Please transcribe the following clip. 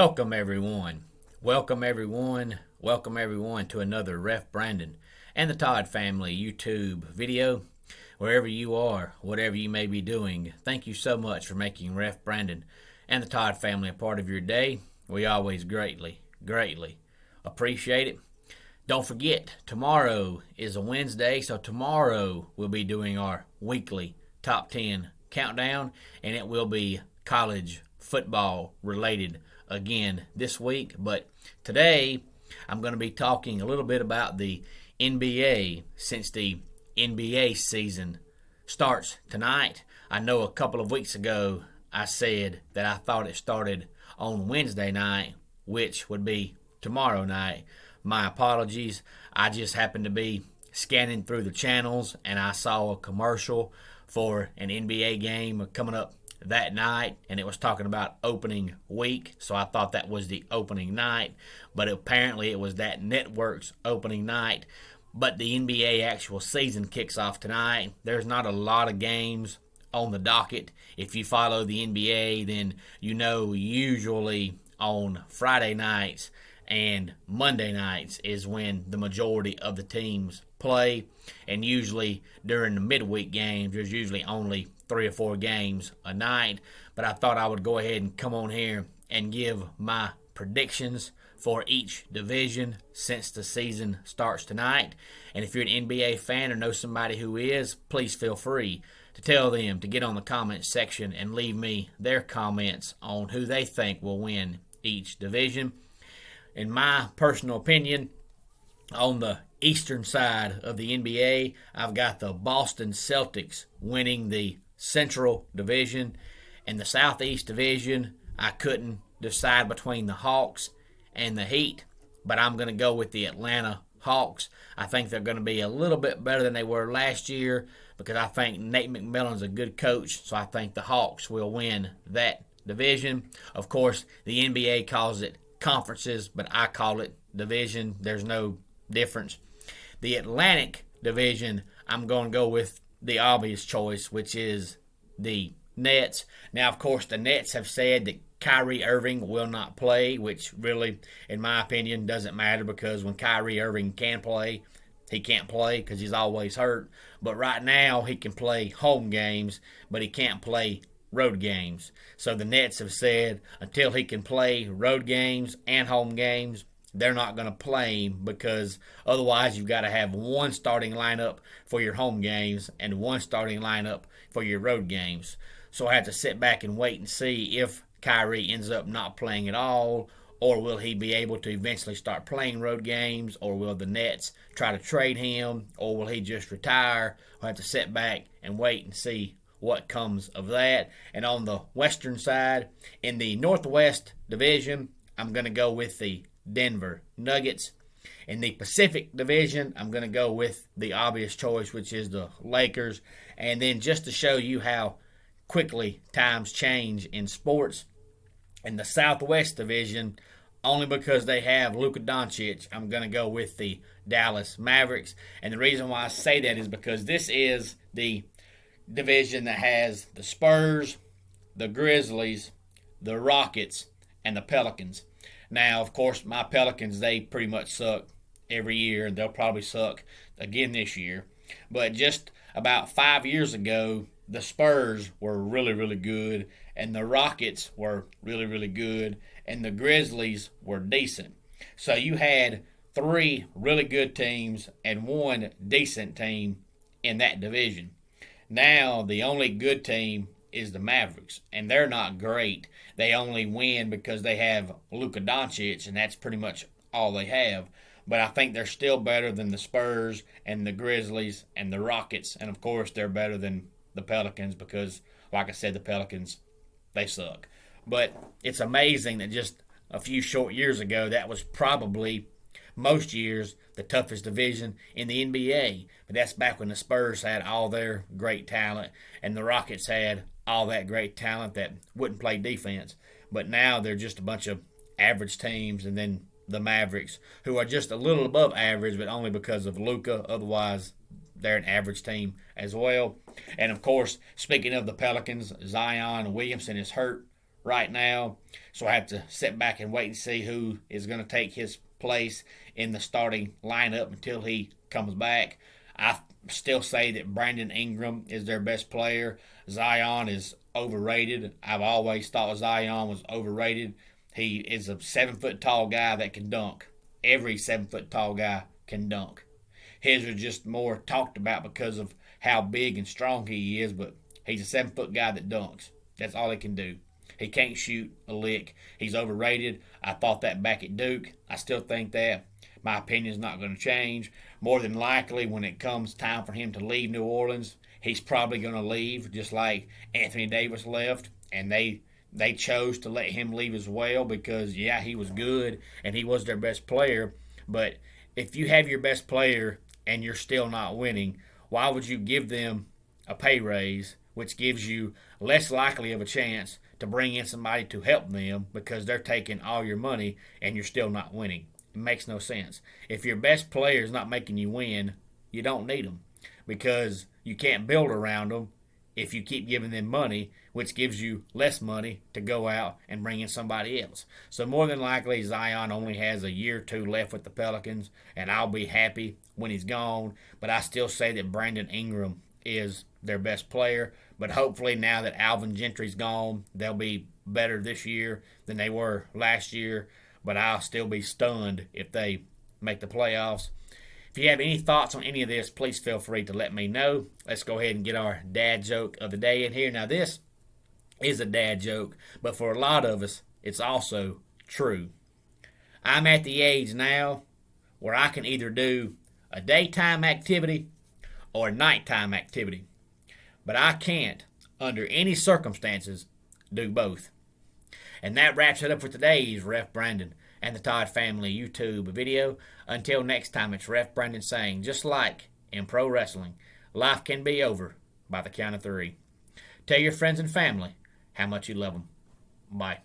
Welcome everyone. Welcome everyone. Welcome everyone to another Ref Brandon and the Todd family YouTube video. Wherever you are, whatever you may be doing, thank you so much for making Ref Brandon and the Todd family a part of your day. We always greatly appreciate it. Don't forget, tomorrow is a Wednesday, so tomorrow we'll be doing our weekly top 10 countdown, and it will be college football related again this week. But today I'm going to be talking a little bit about the NBA since the NBA season starts tonight. I know a couple of weeks ago I said that I thought it started on Wednesday night, which would be tomorrow night. My apologies. I just happened to be scanning through the channels and I saw a commercial for an NBA game coming up that night, and it was talking about opening week, so I thought that was the opening night, but apparently it was that network's opening night. But the NBA actual season kicks off tonight. There's not a lot of games on the docket. If you follow the NBA, then you know usually on Friday nights and Monday nights is when the majority of the teams play, and usually during the midweek games there's usually only 3 or 4 games a night. But I thought I would go ahead and come on here and give my predictions for each division since the season starts tonight. And if you're an NBA fan or know somebody who is, please feel free to tell them to get on the comments section and leave me their comments on who they think will win each division. In my personal opinion, on the eastern side of the NBA, I've got the Boston Celtics winning the Central Division. In the Southeast Division, I couldn't decide between the Hawks and the Heat, but I'm going to go with the Atlanta Hawks. I think they're going to be a little bit better than they were last year because I think Nate McMillan's a good coach, so I think the Hawks will win that division. Of course, the NBA calls it conferences, but I call it division. There's no difference. The Atlantic Division, I'm going to go with the obvious choice, which is the Nets. Now, of course, the Nets have said that Kyrie Irving will not play, which really, in my opinion, doesn't matter because when Kyrie Irving can play, he can't play because he's always hurt. But right now, he can play home games, but he can't play road games. So the Nets have said until he can play road games and home games, they're not going to play him because otherwise you've got to have one starting lineup for your home games and one starting lineup for your road games. So I have to sit back and wait and see if Kyrie ends up not playing at all, or will he be able to eventually start playing road games, or will the Nets try to trade him, or will he just retire? We'll have to sit back and wait and see what comes of that. And on the western side, in the Northwest Division, I'm going to go with the Denver Nuggets. In the Pacific Division, I'm going to go with the obvious choice, which is the Lakers. And then just to show you how quickly times change in sports, in the Southwest Division, only because they have Luka Doncic, I'm going to go with the Dallas Mavericks. And the reason why I say that is because this is the division that has the Spurs, the Grizzlies, the Rockets, and the Pelicans. Now, of course, my Pelicans, they pretty much suck every year, and they'll probably suck again this year. But just about 5 years ago, the Spurs were really good, and the Rockets were really good, and the Grizzlies were decent. So you had 3 really good teams and 1 decent team in that division. Now, the only good team is the Mavericks, and they're not great. They only win because they have Luka Doncic, and that's pretty much all they have. But I think they're still better than the Spurs and the Grizzlies and the Rockets, and of course they're better than the Pelicans because, like I said, the Pelicans, they suck. But it's amazing that just a few short years ago, that was probably most years the toughest division in the NBA. But that's back when the Spurs had all their great talent and the Rockets had all that great talent that wouldn't play defense. But now they're just a bunch of average teams, and then the Mavericks, who are just a little above average, but only because of Luka. Otherwise, they're an average team as well. And, of course, speaking of the Pelicans, Zion Williamson is hurt right now. So I have to sit back and wait and see who is going to take his place in the starting lineup until he comes back. I still say that Brandon Ingram is their best player. Zion is overrated. I've always thought Zion was overrated. He is a 7 foot tall guy that can dunk. Every 7 foot tall guy can dunk. His are just more talked about because of how big and strong he is, but he's a 7 foot guy that dunks. That's all he can do. He can't shoot a lick. He's overrated. I thought that back at Duke. I still think that. My opinion is not going to change. More than likely, when it comes time for him to leave New Orleans, he's probably going to leave, just like Anthony Davis left, and they chose to let him leave as well because, yeah, he was good and he was their best player. But if you have your best player and you're still not winning, why would you give them a pay raise, which gives you less likely of a chance to bring in somebody to help them because they're taking all your money and you're still not winning? It makes no sense. If your best player is not making you win, you don't need them because you can't build around them if you keep giving them money, which gives you less money to go out and bring in somebody else. So more than likely, Zion only has a year or two left with the Pelicans, and I'll be happy when he's gone. But I still say that Brandon Ingram is their best player. But hopefully now that Alvin Gentry's gone, they'll be better this year than they were last year. But I'll still be stunned if they make the playoffs. If you have any thoughts on any of this, please feel free to let me know. Let's go ahead and get our dad joke of the day in here. Now, this is a dad joke, but for a lot of us, it's also true. I'm at the age now where I can either do a daytime activity or a nighttime activity, but I can't, under any circumstances, do both. And that wraps it up for today's Ref Brandon and the Todd Family YouTube video. Until next time, it's Ref Brandon saying, just like in pro wrestling, life can be over by the count of 3. Tell your friends and family how much you love them. Bye.